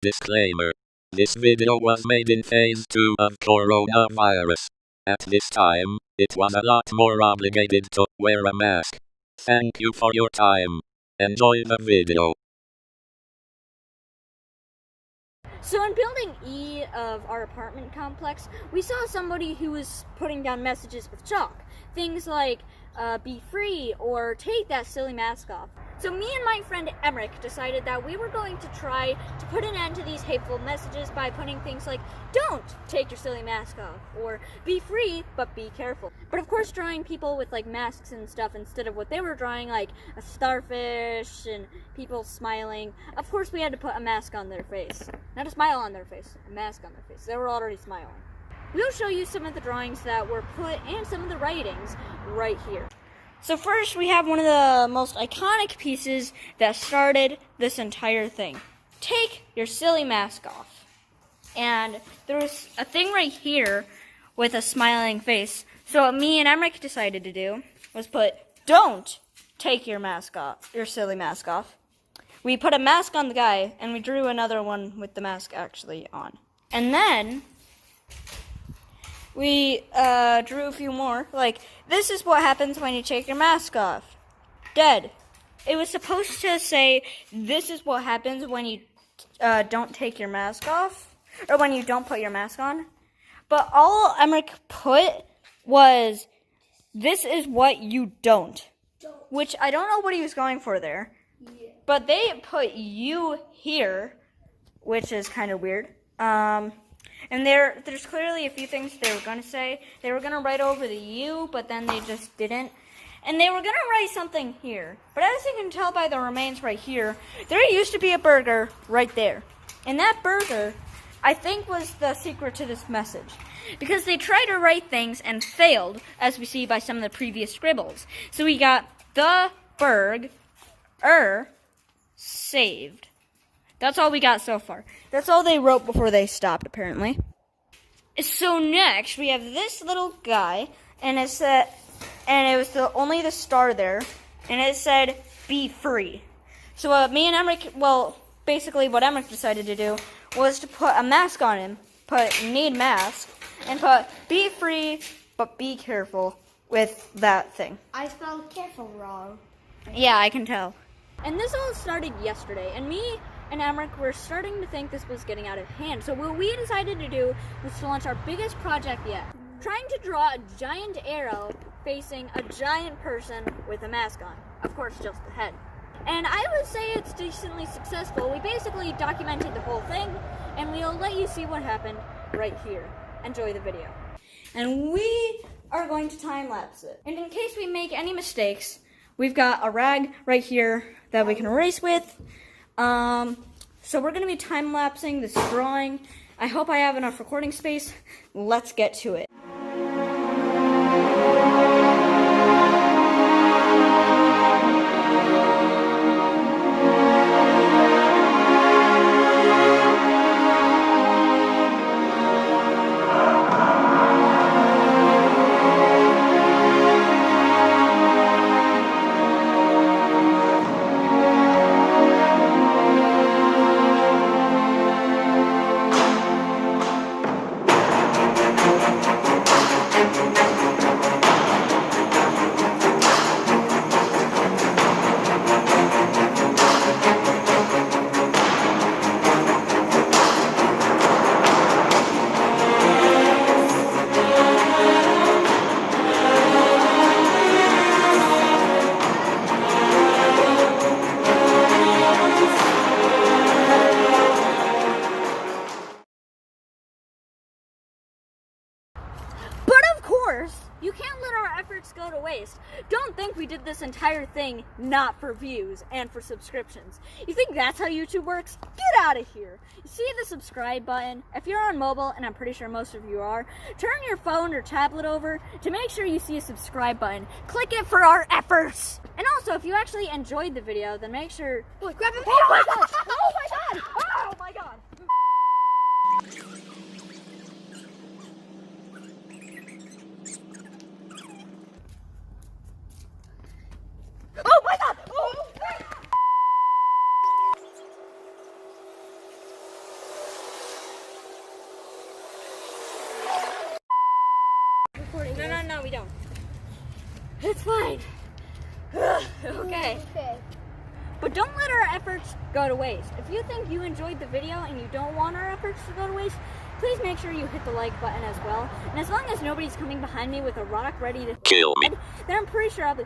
Disclaimer. This video was made in phase 2 of coronavirus. At this time, it was a lot more obligated to wear a mask. Thank you for your time. Enjoy the video. So in building E of our apartment complex, we saw somebody who was putting down messages with chalk. Things like, be free, or take that silly mask off. So me and my friend Emmerich decided that we were going to try to put an end to these hateful messages by putting things like, don't take your silly mask off, or be free, but be careful. But of course drawing people with like masks and stuff instead of what they were drawing, like a starfish and people smiling, of course we had to put a mask on their face. Not a smile on their face, a mask on their face. They were already smiling. We'll show you some of the drawings that were put and some of the writings right here. So first we have one of the most iconic pieces that started this entire thing. Take your silly mask off. And there was a thing right here with a smiling face. So what me and Emmerich decided to do was put, don't take your mask off, your silly mask off. We put a mask on the guy and we drew another one with the mask actually on. And then we drew a few more, like, this is what happens when you take your mask off. Dead. It was supposed to say, this is what happens when you don't take your mask off, or when you don't put your mask on. But all Emmerich put was, this is what you don't. Which I don't know what he was going for there. Yeah. But they put you here, which is kind of weird. And there's clearly a few things they were going to say. They were going to write over the U, but then they just didn't. And they were going to write something here. But as you can tell by the remains right here, there used to be a burger right there. And that burger, I think, was the secret to this message. Because they tried to write things and failed, as we see by some of the previous scribbles. So we got the saved. That's all we got so far. That's all they wrote before they stopped, apparently. So next, we have this little guy, and it said, and it was only the star there, and it said, be free. So me and Emmerich, basically what Emmerich decided to do was to put a mask on him, put need mask, and put be free, but be careful with that thing. I spelled careful wrong. Yeah, I can tell. And this all started yesterday, and me and Emmerich were starting to think this was getting out of hand. So what we decided to do was to launch our biggest project yet. Trying to draw a giant arrow facing a giant person with a mask on. Of course, just the head. And I would say it's decently successful. We basically documented the whole thing, and we'll let you see what happened right here. Enjoy the video. And we are going to time-lapse it. And in case we make any mistakes, we've got a rag right here that we can erase with. So we're going to be time-lapsing this drawing. I hope I have enough recording space. Let's get to it. You can't let our efforts go to waste. Don't think we did this entire thing not for views and for subscriptions. You think that's how YouTube works? Get out of here. You see the subscribe button? If you're on mobile, and I'm pretty sure most of you are, turn your phone or tablet over to make sure you see a subscribe button. Click it for our efforts. And also, if you actually enjoyed the video, then make sure... Boy, grab him! Oh my god! Oh my god! Oh my god! Oh my god! Oh! It's fine. Okay. Okay. But don't let our efforts go to waste. If you think you enjoyed the video and you don't want our efforts to go to waste, please make sure you hit the like button as well. And as long as nobody's coming behind me with a rock ready to Kill me. then I'm pretty sure I'll be